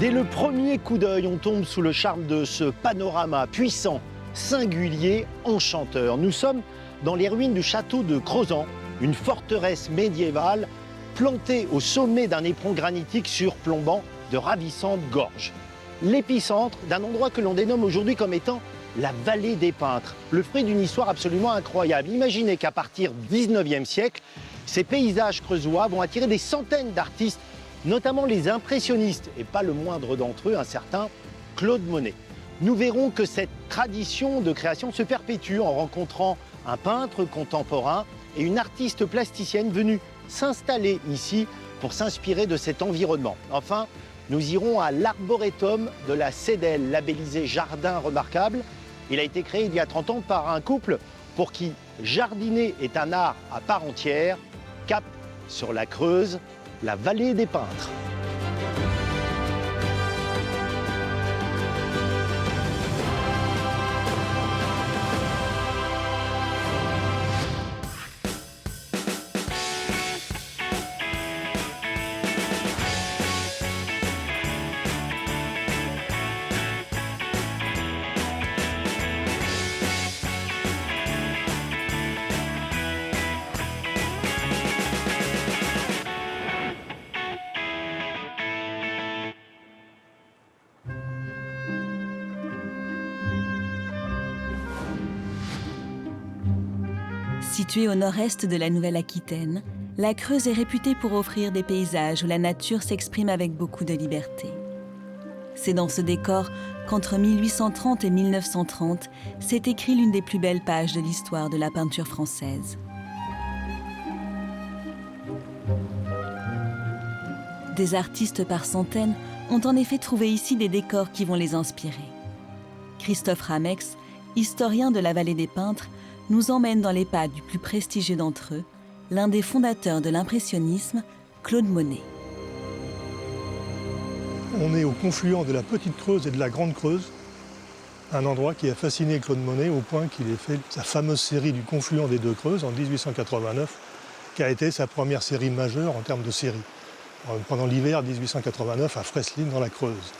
Dès le premier coup d'œil, on tombe sous le charme de ce panorama puissant, singulier, enchanteur. Nous sommes dans les ruines du château de Crozant, une forteresse médiévale plantée au sommet d'un éperon granitique surplombant de ravissantes gorges. L'épicentre d'un endroit que l'on dénomme aujourd'hui comme étant la vallée des peintres, le fruit d'une histoire absolument incroyable. Imaginez qu'à partir du 19e siècle, ces paysages creusois vont attirer des centaines d'artistes, notamment les impressionnistes, et pas le moindre d'entre eux, un certain Claude Monet. Nous verrons que cette tradition de création se perpétue en rencontrant un peintre contemporain et une artiste plasticienne venue s'installer ici pour s'inspirer de cet environnement. Enfin, nous irons à l'arboretum de la Cédelle, labellisé Jardin Remarquable. Il a été créé il y a 30 ans par un couple pour qui jardiner est un art à part entière. Cap sur la Creuse, la vallée des peintres. Située au nord-est de la Nouvelle-Aquitaine, la Creuse est réputée pour offrir des paysages où la nature s'exprime avec beaucoup de liberté. C'est dans ce décor qu'entre 1830 et 1930 s'est écrit l'une des plus belles pages de l'histoire de la peinture française. Des artistes par centaines ont en effet trouvé ici des décors qui vont les inspirer. Christophe Ramex, historien de la vallée des peintres, nous emmène dans les pas du plus prestigieux d'entre eux, l'un des fondateurs de l'impressionnisme, Claude Monet. On est au confluent de la Petite Creuse et de la Grande Creuse, un endroit qui a fasciné Claude Monet au point qu'il ait fait sa fameuse série du confluent des deux creuses en 1889, qui a été sa première série majeure en termes de série, pendant l'hiver 1889 à Freslin dans la Creuse.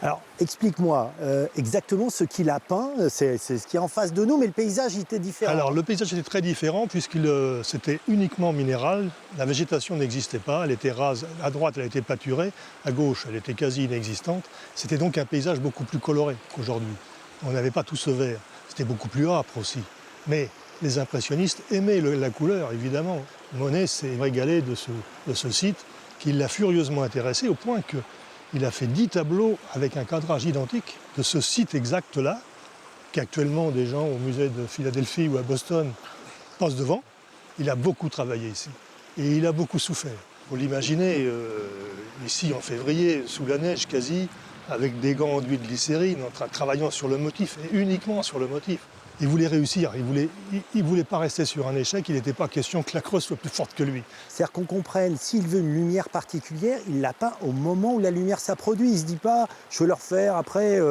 Alors, explique-moi exactement ce qu'il a peint. C'est ce qui est en face de nous, mais le paysage était différent. Alors, le paysage était très différent puisqu'il c'était uniquement minéral. La végétation n'existait pas, elle était rase. À droite, elle était pâturée, à gauche, elle était quasi inexistante. C'était donc un paysage beaucoup plus coloré qu'aujourd'hui. On n'avait pas tout ce vert. C'était beaucoup plus âpre aussi. Mais les impressionnistes aimaient la couleur, évidemment. Monet s'est régalé de ce site qui l'a furieusement intéressé au point que il a fait 10 tableaux avec un cadrage identique de ce site exact-là, qu'actuellement des gens au musée de Philadelphie ou à Boston passent devant. Il a beaucoup travaillé ici et il a beaucoup souffert. Vous l'imaginez, ici en février, sous la neige quasi, avec des gants enduits de glycérine, travaillant sur le motif et uniquement sur le motif. Il voulait réussir, il voulait pas rester sur un échec, il n'était pas question que la Creuse soit plus forte que lui. C'est-à-dire qu'on comprenne, s'il veut une lumière particulière, il l'a peint au moment où la lumière ça produit. Il ne se dit pas, je veux le refaire après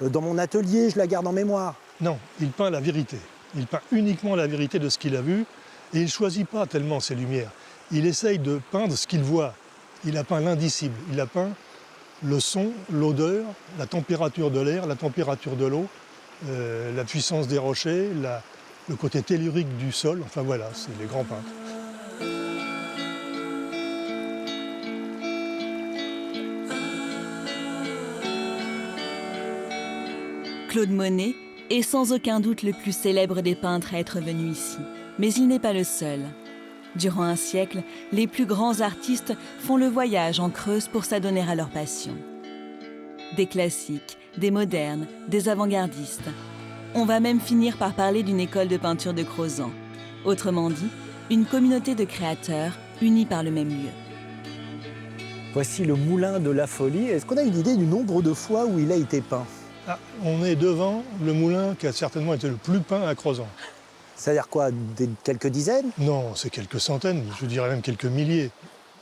dans mon atelier, je la garde en mémoire. Non, il peint la vérité. Il peint uniquement la vérité de ce qu'il a vu et il ne choisit pas tellement ses lumières. Il essaye de peindre ce qu'il voit. Il a peint l'indicible, il a peint le son, l'odeur, la température de l'air, la température de l'eau, la puissance des rochers, le côté tellurique du sol, enfin voilà, c'est les grands peintres. Claude Monet est sans aucun doute le plus célèbre des peintres à être venu ici. Mais il n'est pas le seul. Durant un siècle, les plus grands artistes font le voyage en Creuse pour s'adonner à leur passion. Des classiques, des modernes, des avant-gardistes. On va même finir par parler d'une école de peinture de Crozant. Autrement dit, une communauté de créateurs unis par le même lieu. Voici le moulin de la Folie. Est-ce qu'on a une idée du nombre de fois où il a été peint? On est devant le moulin qui a certainement été le plus peint à Crozant. C'est-à-dire quoi, quelques dizaines? Non, c'est quelques centaines, je dirais même quelques milliers.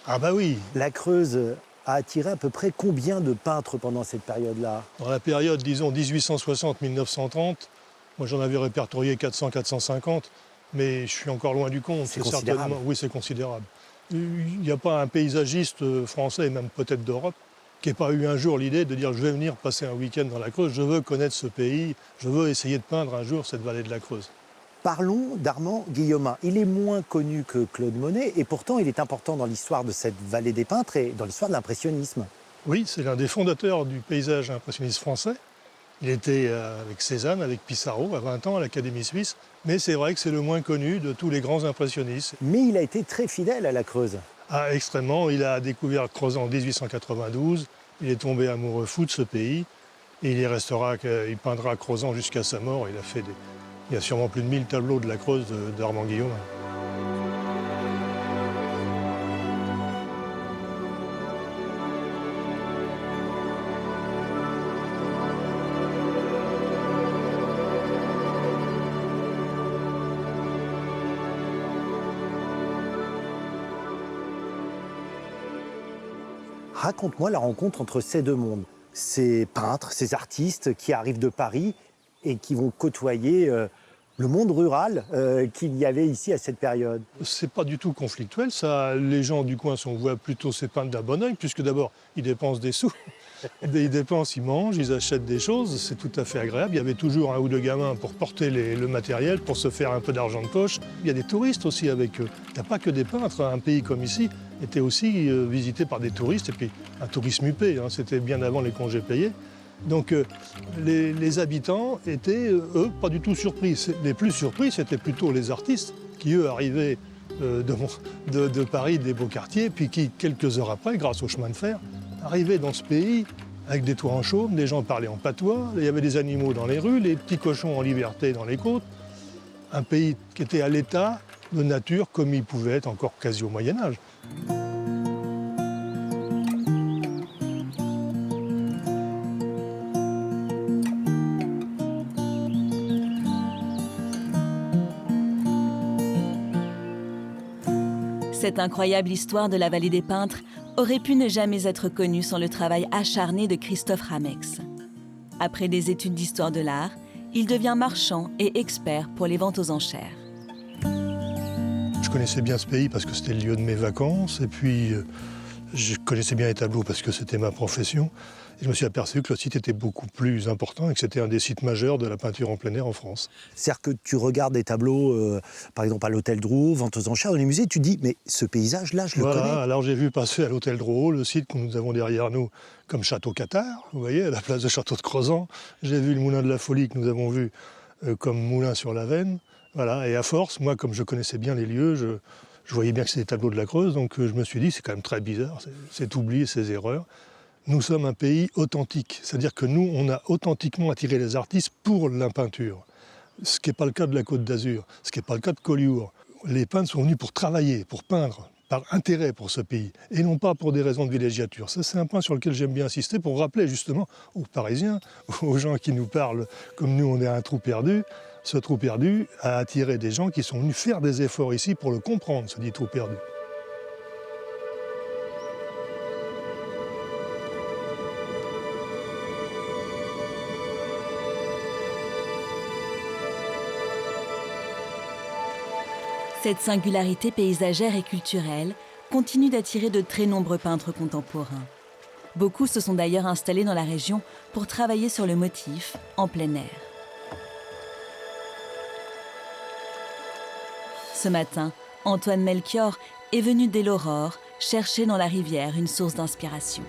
Ah bah oui. La Creuse a attiré à peu près combien de peintres pendant cette période-là? Dans la période, disons, 1860-1930, moi j'en avais répertorié 400-450, mais je suis encore loin du compte. C'est considérable. Oui, c'est considérable. Il n'y a pas un paysagiste français, et même peut-être d'Europe, qui n'ait pas eu un jour l'idée de dire je vais venir passer un week-end dans la Creuse, je veux connaître ce pays, je veux essayer de peindre un jour cette vallée de la Creuse. Parlons d'Armand Guillaumin. Il est moins connu que Claude Monet et pourtant il est important dans l'histoire de cette vallée des peintres et dans l'histoire de l'impressionnisme. Oui, c'est l'un des fondateurs du paysage impressionniste français. Il était avec Cézanne, avec Pissarro, à 20 ans à l'Académie suisse. Mais c'est vrai que c'est le moins connu de tous les grands impressionnistes. Mais il a été très fidèle à la Creuse. Ah, extrêmement. Il a découvert Crozon en 1892. Il est tombé amoureux fou de ce pays. Et il peindra Crozon jusqu'à sa mort. Il y a sûrement plus de 1000 tableaux de la Creuse d'Armand Guillaumin. Raconte-moi la rencontre entre ces deux mondes, ces peintres, ces artistes qui arrivent de Paris et qui vont côtoyer le monde rural qu'il y avait ici à cette période. C'est pas du tout conflictuel, ça. Les gens du coin voient plutôt ces peintres d'un bon oeil, puisque d'abord, ils dépensent des sous. Ils dépensent, ils mangent, ils achètent des choses, c'est tout à fait agréable. Il y avait toujours un ou deux gamins pour porter le matériel, pour se faire un peu d'argent de poche. Il y a des touristes aussi avec eux. Il n'y a pas que des peintres. Un pays comme ici était aussi visité par des touristes, et puis un tourisme huppé, hein, c'était bien avant les congés payés. Donc les habitants étaient, eux, pas du tout surpris. Les plus surpris, c'était plutôt les artistes qui, eux, arrivaient de Paris, des beaux quartiers, puis qui, quelques heures après, grâce au chemin de fer, arrivaient dans ce pays avec des toits en chaume, des gens parlaient en patois, il y avait des animaux dans les rues, les petits cochons en liberté dans les côtes. Un pays qui était à l'état de nature comme il pouvait être encore quasi au Moyen-Âge. Cette incroyable histoire de la vallée des peintres aurait pu ne jamais être connue sans le travail acharné de Christophe Ramex. Après des études d'histoire de l'art, il devient marchand et expert pour les ventes aux enchères. Je connaissais bien ce pays parce que c'était le lieu de mes vacances, et puis je connaissais bien les tableaux parce que c'était ma profession. Et je me suis aperçu que le site était beaucoup plus important et que c'était un des sites majeurs de la peinture en plein air en France. C'est-à-dire que tu regardes des tableaux, par exemple à l'Hôtel Drouot, vente aux enchères dans les musées, tu dis mais ce paysage-là, je le connais. Alors j'ai vu passer à l'Hôtel Drouot, le site que nous avons derrière nous, comme Château Cathare, vous voyez, à la place de Château de Crozon. J'ai vu le Moulin de la Folie que nous avons vu comme Moulin sur la Veine. Voilà. Et à force, moi, comme je connaissais bien les lieux, je voyais bien que c'était des tableaux de la Creuse, donc je me suis dit, c'est quand même très bizarre, c'est oublier ces erreurs. Nous sommes un pays authentique, c'est-à-dire que nous, on a authentiquement attiré les artistes pour la peinture, ce qui n'est pas le cas de la Côte d'Azur, ce qui n'est pas le cas de Collioure. Les peintres sont venus pour travailler, pour peindre, par intérêt pour ce pays, et non pas pour des raisons de villégiature. Ça, c'est un point sur lequel j'aime bien insister pour rappeler justement aux Parisiens, aux gens qui nous parlent comme nous, on est un trou perdu. Ce trou perdu a attiré des gens qui sont venus faire des efforts ici pour le comprendre, ce dit trou perdu. Cette singularité paysagère et culturelle continue d'attirer de très nombreux peintres contemporains. Beaucoup se sont d'ailleurs installés dans la région pour travailler sur le motif en plein air. Ce matin, Antoine Melchior est venu dès l'aurore chercher dans la rivière une source d'inspiration.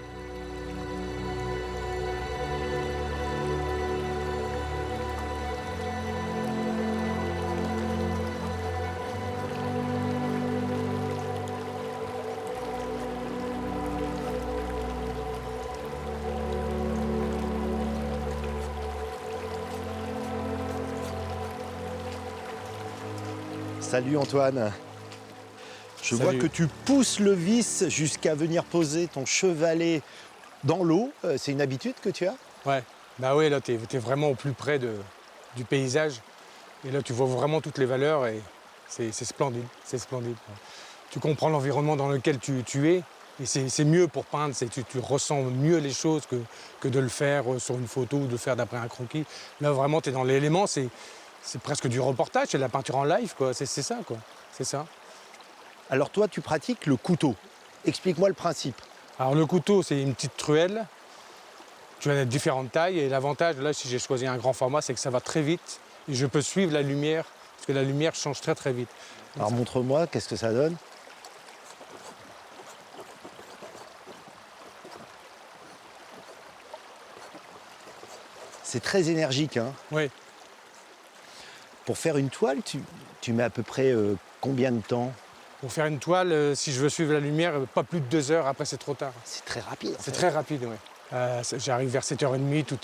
Salut Antoine. Je vois que tu pousses le vis jusqu'à venir poser ton chevalet dans l'eau. C'est une habitude que tu as? Ouais, bah ouais, là t'es vraiment au plus près du paysage. Et là tu vois vraiment toutes les valeurs et c'est splendide, c'est splendide. Tu comprends l'environnement dans lequel tu es et c'est mieux pour peindre, tu ressens mieux les choses que de le faire sur une photo ou de le faire d'après un croquis. Là vraiment t'es dans l'élément, c'est presque du reportage, c'est de la peinture en live, quoi. C'est ça, quoi. C'est ça. Alors toi, tu pratiques le couteau. Explique-moi le principe. Alors le couteau, c'est une petite truelle. Tu as différentes tailles et l'avantage, là, si j'ai choisi un grand format, c'est que ça va très vite et je peux suivre la lumière, parce que la lumière change très très vite. Alors montre-moi, qu'est-ce que ça donne? C'est très énergique, hein. Oui. Pour faire une toile, tu mets à peu près combien de temps? Pour faire une toile, si je veux suivre la lumière, pas plus de 2 heures, après c'est trop tard. C'est très rapide. En C'est fait. très rapide, oui. J'arrive vers 7h30, tout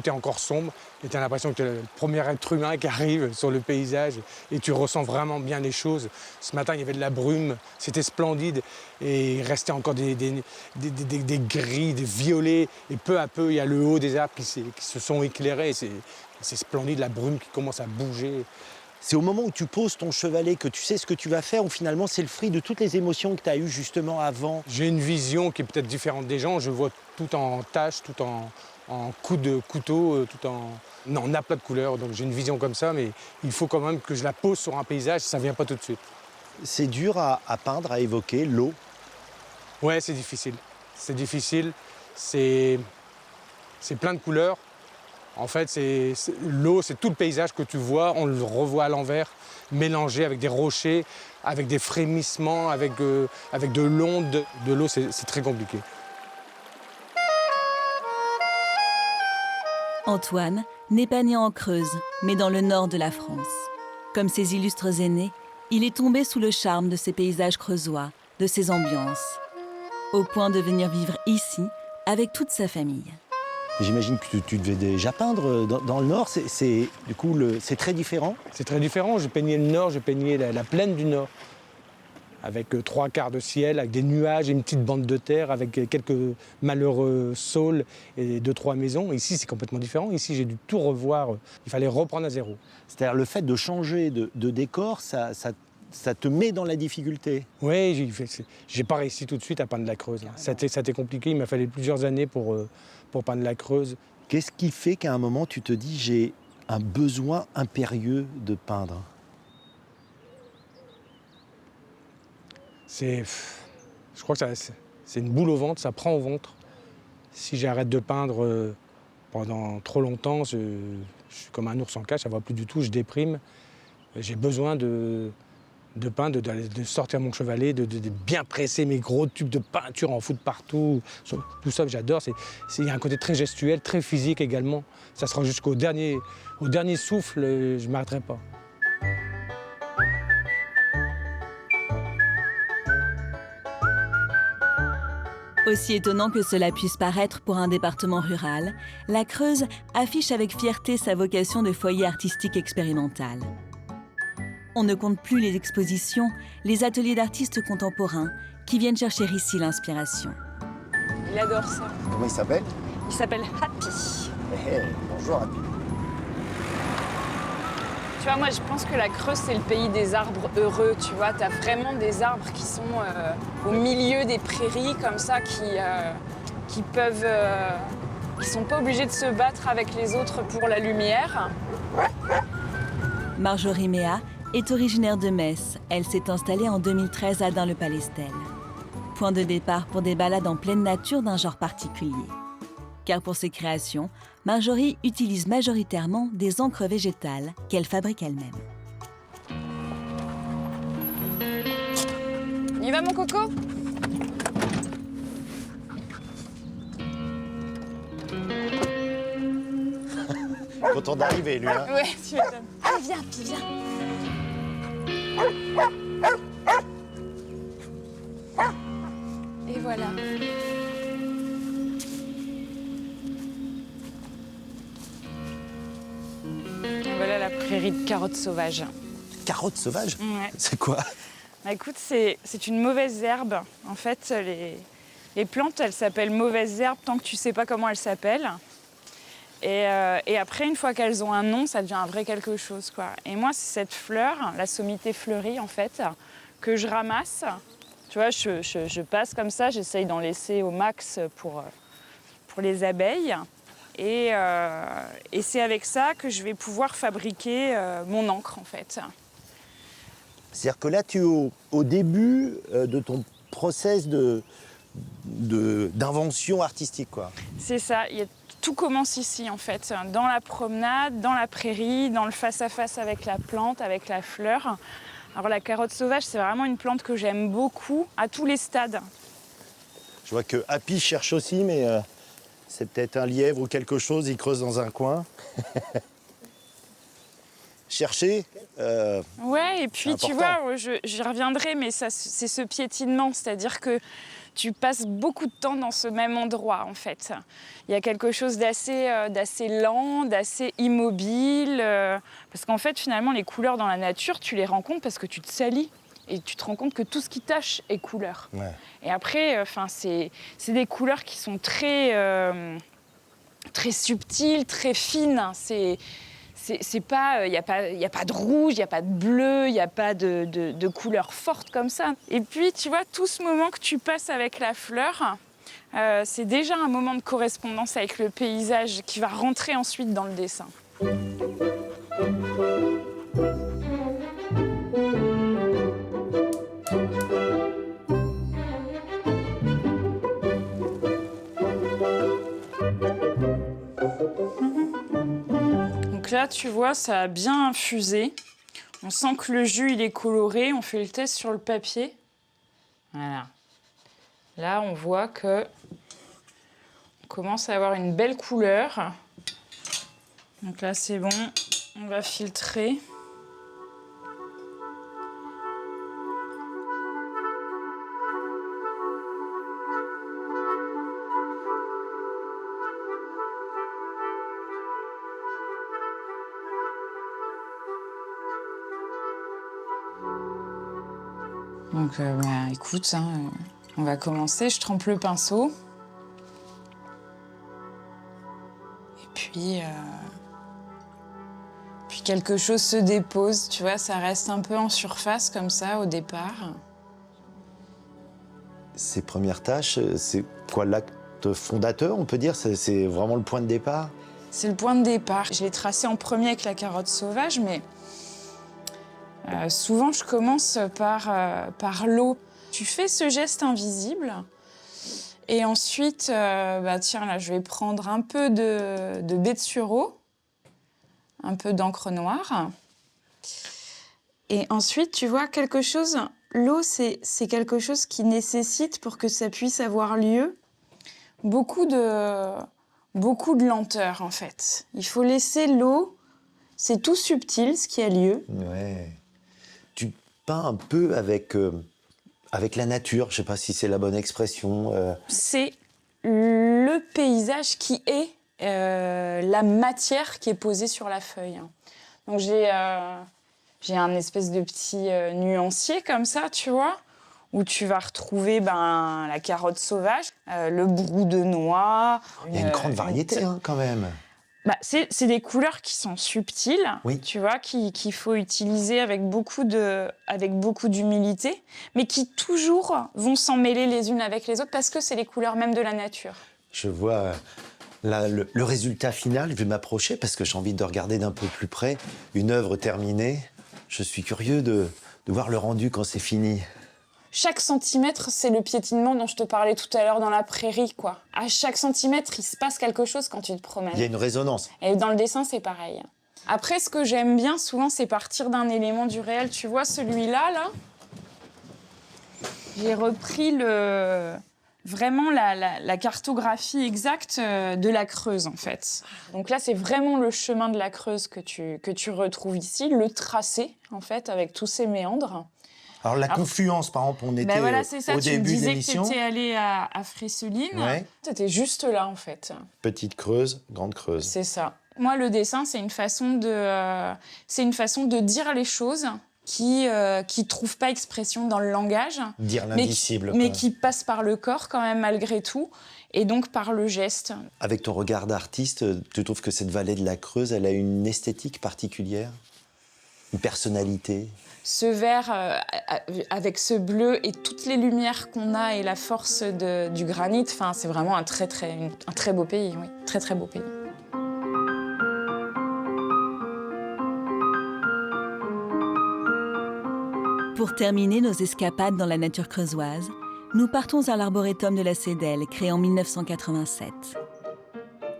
est encore sombre et tu as l'impression que tu es le premier être humain qui arrive sur le paysage et tu ressens vraiment bien les choses. Ce matin, il y avait de la brume, c'était splendide et il restait encore des gris, des violets et peu à peu, il y a le haut des arbres qui se sont éclairés et c'est splendide, la brume qui commence à bouger. C'est au moment où tu poses ton chevalet que tu sais ce que tu vas faire ou finalement c'est le fruit de toutes les émotions que tu as eues justement avant? J'ai une vision qui est peut-être différente des gens, je vois tout en taches, tout en coups de couteau, tout en aplat de couleurs. Donc j'ai une vision comme ça, mais il faut quand même que je la pose sur un paysage, ça ne vient pas tout de suite. C'est dur à peindre, à évoquer, l'eau. Ouais, c'est difficile. C'est difficile, c'est plein de couleurs. En fait, l'eau, c'est tout le paysage que tu vois, on le revoit à l'envers, mélangé avec des rochers, avec des frémissements, avec de l'onde de l'eau, c'est très compliqué. Antoine n'est pas né en Creuse, mais dans le nord de la France. Comme ses illustres aînés, il est tombé sous le charme de ces paysages creusois, de ces ambiances, au point de venir vivre ici avec toute sa famille. J'imagine que tu devais déjà peindre dans le Nord. Du coup, c'est très différent. C'est très différent. J'ai peigné le Nord, j'ai peigné la plaine du Nord, avec 3/4 de ciel, avec des nuages et une petite bande de terre, avec quelques malheureux saules et 2-3 maisons. Ici, c'est complètement différent. Ici, j'ai dû tout revoir. Il fallait reprendre à zéro. C'est-à-dire le fait de changer de décor, ça te met dans la difficulté. Oui, j'ai pas réussi tout de suite à peindre la Creuse. Ça a été compliqué. Il m'a fallu plusieurs années pour peindre la Creuse. Qu'est-ce qui fait qu'à un moment, tu te dis j'ai un besoin impérieux de peindre? Je crois que c'est une boule au ventre, ça prend au ventre. Si j'arrête de peindre pendant trop longtemps, je suis comme un ours en cage, ça ne va plus du tout, je déprime. J'ai besoin de peindre, de sortir mon chevalet, de bien presser mes gros tubes de peinture, en foutre partout. Tout ça que j'adore, il y a un côté très gestuel, très physique également. Ça sera jusqu'au dernier souffle, je ne m'arrêterai pas. Aussi étonnant que cela puisse paraître pour un département rural, la Creuse affiche avec fierté sa vocation de foyer artistique expérimental. On ne compte plus les expositions, les ateliers d'artistes contemporains qui viennent chercher ici l'inspiration. Il adore ça. Comment il s'appelle? Il s'appelle Happy. Bonjour Happy. Tu vois, moi, je pense que la Creuse, c'est le pays des arbres heureux, tu vois. T'as vraiment des arbres qui sont au milieu des prairies, comme ça, qui peuvent... qui sont pas obligés de se battre avec les autres pour la lumière. Marjorie Méa est originaire de Metz. Elle s'est installée en 2013 à Dun-le-Palestel. Point de départ pour des balades en pleine nature d'un genre particulier. Car pour ses créations, Marjorie utilise majoritairement des encres végétales qu'elle fabrique elle-même. On y va, mon coco? Content d'arriver, lui. Hein. Ouais, tu m'étonnes. Allez, viens, puis viens. Et voilà. Et voilà la prairie de carottes sauvages. Carottes sauvages? Ouais. C'est quoi? Bah, écoute, c'est une mauvaise herbe. En fait, les plantes, elles s'appellent mauvaises herbes tant que tu sais pas comment elles s'appellent. Et après, une fois qu'elles ont un nom, ça devient un vrai quelque chose, quoi. Et moi, c'est cette fleur, la sommité fleurie, en fait, que je ramasse. Tu vois, je passe comme ça, j'essaye d'en laisser au max pour les abeilles. Et c'est avec ça que je vais pouvoir fabriquer mon encre, en fait. C'est-à-dire que là, tu es au début de ton process de d'invention artistique, quoi. C'est ça, tout commence ici en fait, dans la promenade, dans la prairie, dans le face-à-face avec la plante, avec la fleur. Alors la carotte sauvage, c'est vraiment une plante que j'aime beaucoup, à tous les stades. Je vois que Happy cherche aussi, mais c'est peut-être un lièvre ou quelque chose, il creuse dans un coin. Chercher. Ouais, et puis c'est tu important. vois, j'y reviendrai, mais ça, c'est ce piétinement, c'est-à-dire que tu passes beaucoup de temps dans ce même endroit, en fait. Il y a quelque chose d'assez lent, d'assez immobile, parce qu'en fait, finalement, les couleurs dans la nature, tu les rencontres parce que tu te salis. Et tu te rends compte que tout ce qui tâche est couleur. Ouais. Et après, c'est des couleurs qui sont très subtiles, très fines. C'est pas, il n'y a pas de rouge, il n'y a pas de bleu, il n'y a pas de couleurs fortes comme ça. Et puis, tu vois, tout ce moment que tu passes avec la fleur, c'est déjà un moment de correspondance avec le paysage qui va rentrer ensuite dans le dessin. Donc là, tu vois, ça a bien infusé. On sent que le jus, il est coloré. On fait le test sur le papier. Voilà. Là, on voit que on commence à avoir une belle couleur. Donc là, c'est bon. On va filtrer. Donc, écoute, on va commencer. Je trempe le pinceau. Et puis quelque chose se dépose, tu vois, ça reste un peu en surface comme ça au départ. Ces premières tâches, c'est quoi l'acte fondateur, on peut dire? C'est vraiment le point de départ? C'est le point de départ. Je l'ai tracé en premier avec la carotte sauvage, mais souvent je commence par l'eau. Tu fais ce geste invisible et ensuite, tiens, là, je vais prendre un peu de baie de sureau, un peu d'encre noire. Et ensuite, tu vois, quelque chose, l'eau, c'est quelque chose qui nécessite, pour que ça puisse avoir lieu, beaucoup de lenteur, en fait. Il faut laisser l'eau, c'est tout subtil, ce qui a lieu. Ouais. Tu peins un peu avec la nature, je ne sais pas si c'est la bonne expression. C'est le paysage qui est la matière qui est posée sur la feuille. Donc j'ai un espèce de petit nuancier comme ça, tu vois, où tu vas retrouver la carotte sauvage, le brou de noix. Il y a une grande variété quand même. C'est des couleurs qui sont subtiles, oui. Tu vois, qu'il faut utiliser avec beaucoup d'humilité, mais qui toujours vont s'en mêler les unes avec les autres parce que c'est les couleurs même de la nature. Je vois là, le résultat final. Je vais m'approcher parce que j'ai envie de regarder d'un peu plus près une œuvre terminée. Je suis curieux de voir le rendu quand c'est fini. Chaque centimètre, c'est le piétinement dont je te parlais tout à l'heure dans la prairie, quoi. À chaque centimètre, il se passe quelque chose quand tu te promènes. Il y a une résonance. Et dans le dessin, c'est pareil. Après, ce que j'aime bien, souvent, c'est partir d'un élément du réel. Tu vois, celui-là, là, j'ai repris vraiment la cartographie exacte de la Creuse, en fait. Donc là, c'est vraiment le chemin de la Creuse que tu retrouves ici, le tracé, en fait, avec tous ces méandres. Alors, la confluence, par exemple, on était au début de l'émission. Tu me disais que tu étais allée à Fresseline. Ouais. C'était juste là, en fait. Petite Creuse, grande Creuse. C'est ça. Moi, le dessin, c'est une façon de dire les choses qui trouvent pas expression dans le langage. Dire l'indicible. Mais qui passent par le corps, quand même, malgré tout. Et donc par le geste. Avec ton regard d'artiste, tu trouves que cette vallée de la Creuse, elle a une esthétique particulière? Une personnalité? Ce vert avec ce bleu et toutes les lumières qu'on a et la force du granit, c'est vraiment un très beau pays, oui. Très, très beau pays. Pour terminer nos escapades dans la nature creusoise, nous partons à l'arboretum de la Cédelle, créé en 1987.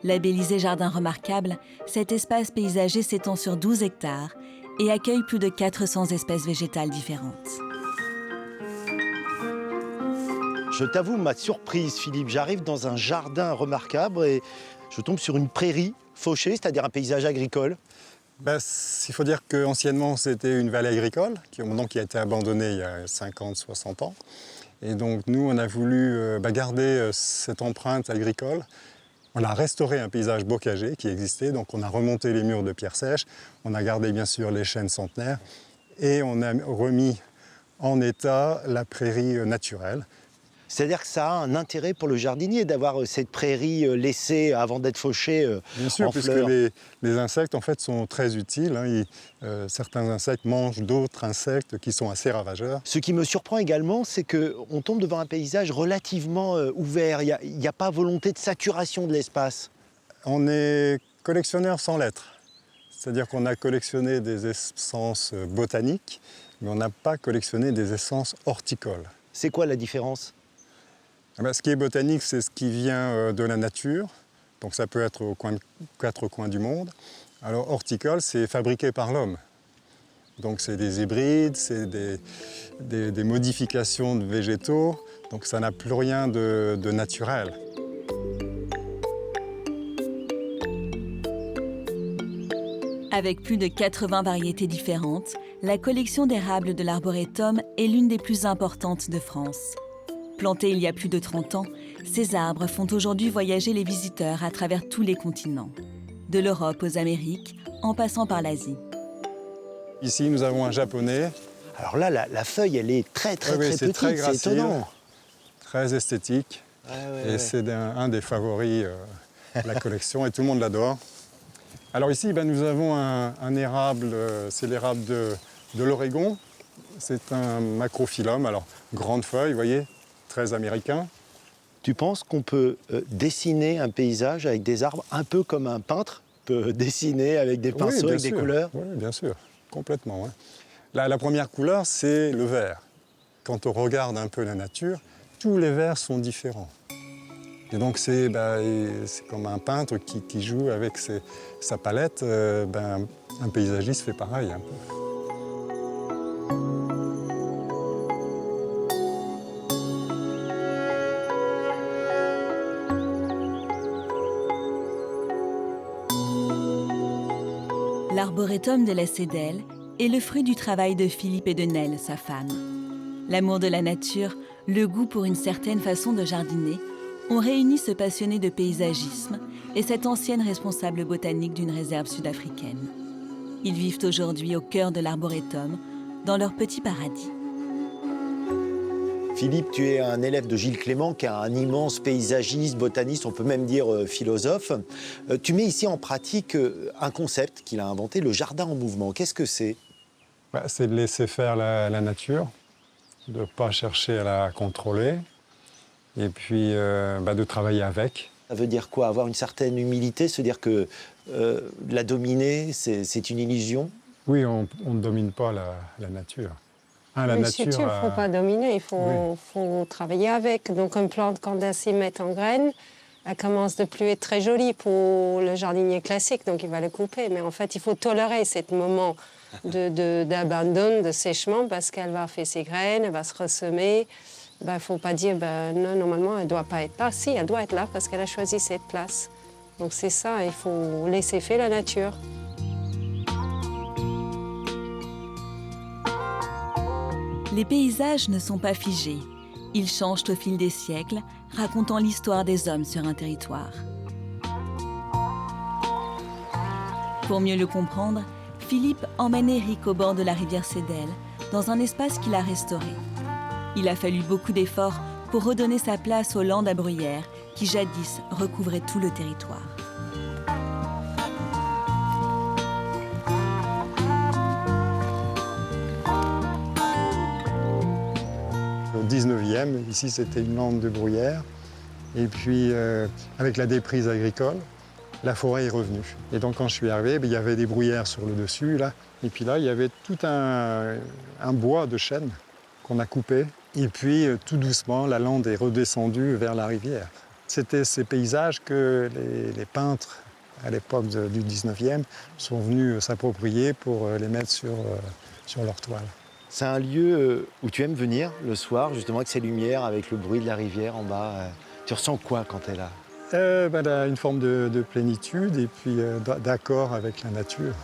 Labellisé jardin remarquable, cet espace paysager s'étend sur 12 hectares et accueille plus de 400 espèces végétales différentes. Je t'avoue ma surprise, Philippe. J'arrive dans un jardin remarquable et je tombe sur une prairie fauchée, c'est-à-dire un paysage agricole. Il faut dire qu'anciennement, c'était une vallée agricole qui a été abandonnée il y a 50, 60 ans. Et donc, nous, on a voulu garder cette empreinte agricole. On a restauré un paysage bocager qui existait, donc on a remonté les murs de pierre sèche, on a gardé bien sûr les chênes centenaires et on a remis en état la prairie naturelle. C'est-à-dire que ça a un intérêt pour le jardinier d'avoir cette prairie laissée avant d'être fauchée Bien sûr, en puisque fleurs. les insectes en fait sont très utiles. Certains insectes mangent d'autres insectes qui sont assez ravageurs. Ce qui me surprend également, c'est qu'on tombe devant un paysage relativement ouvert. Il n'y a pas volonté de saturation de l'espace. On est collectionneur sans lettres. C'est-à-dire qu'on a collectionné des essences botaniques, mais on n'a pas collectionné des essences horticoles. C'est quoi la différence ? Ce qui est botanique, c'est ce qui vient de la nature. Donc ça peut être aux quatre coins du monde. Alors horticole, c'est fabriqué par l'homme. Donc c'est des hybrides, c'est des modifications de végétaux. Donc ça n'a plus rien de naturel. Avec plus de 80 variétés différentes, la collection d'érables de l'arboretum est l'une des plus importantes de France. Plantés il y a plus de 30 ans, ces arbres font aujourd'hui voyager les visiteurs à travers tous les continents, de l'Europe aux Amériques, en passant par l'Asie. Ici, nous avons un japonais. Alors là, la feuille, elle est très petite, très c'est gracile, étonnant. très esthétique. Et c'est un des favoris de la collection et tout le monde l'adore. Alors ici, nous avons un érable, c'est l'érable de l'Oregon. C'est un macrophyllum, alors grande feuille, vous voyez, très américain. Tu penses qu'on peut dessiner un paysage avec des arbres un peu comme un peintre peut dessiner avec des pinceaux, avec des couleurs? Oui, bien sûr, complètement. Ouais. La première couleur, c'est le vert. Quand on regarde un peu la nature, tous les verts sont différents. Et donc c'est comme un peintre qui joue avec sa palette, un paysagiste fait pareil un peu. L'arboretum de la Cédelle est le fruit du travail de Philippe et de Nell, sa femme. L'amour de la nature, le goût pour une certaine façon de jardiner ont réuni ce passionné de paysagisme et cette ancienne responsable botanique d'une réserve sud-africaine. Ils vivent aujourd'hui au cœur de l'arboretum, dans leur petit paradis. Philippe, tu es un élève de Gilles Clément, qui est un immense paysagiste, botaniste, on peut même dire philosophe. Tu mets ici en pratique un concept qu'il a inventé, le jardin en mouvement. Qu'est-ce que c'est ? C'est de laisser faire la nature, de ne pas chercher à la contrôler, et puis de travailler avec. Ça veut dire quoi ? Avoir une certaine humilité, se dire que la dominer, c'est une illusion ? Oui, on ne domine pas la nature. La nature, il ne faut pas dominer, il faut travailler avec. Donc une plante, quand elle s'y met en graines, elle commence de plus être très jolie pour le jardinier classique, donc il va le couper. Mais en fait, il faut tolérer ce moment d'abandon, de sèchement, parce qu'elle va faire ses graines, elle va se ressemer. Il ne faut pas dire, non, normalement, elle ne doit pas être là. Si, elle doit être là, parce qu'elle a choisi cette place. Donc c'est ça, il faut laisser faire la nature. Les paysages ne sont pas figés. Ils changent au fil des siècles, racontant l'histoire des hommes sur un territoire. Pour mieux le comprendre, Philippe emmène Éric au bord de la rivière Cédelle, dans un espace qu'il a restauré. Il a fallu beaucoup d'efforts pour redonner sa place aux landes à bruyères qui jadis recouvraient tout le territoire. Au 19e, ici c'était une lande de bruyère. Et puis avec la déprise agricole, la forêt est revenue. Et donc quand je suis arrivé, il y avait des bruyères sur le dessus, là. Et puis là, il y avait tout un bois de chêne qu'on a coupé Et puis, tout doucement, la lande est redescendue vers la rivière. C'était ces paysages que les peintres, à l'époque du 19e, sont venus s'approprier pour les mettre sur leur toile. C'est un lieu où tu aimes venir le soir, justement, avec ces lumières, avec le bruit de la rivière en bas. Tu ressens quoi quand tu es là? Là, une forme de plénitude et puis d'accord avec la nature.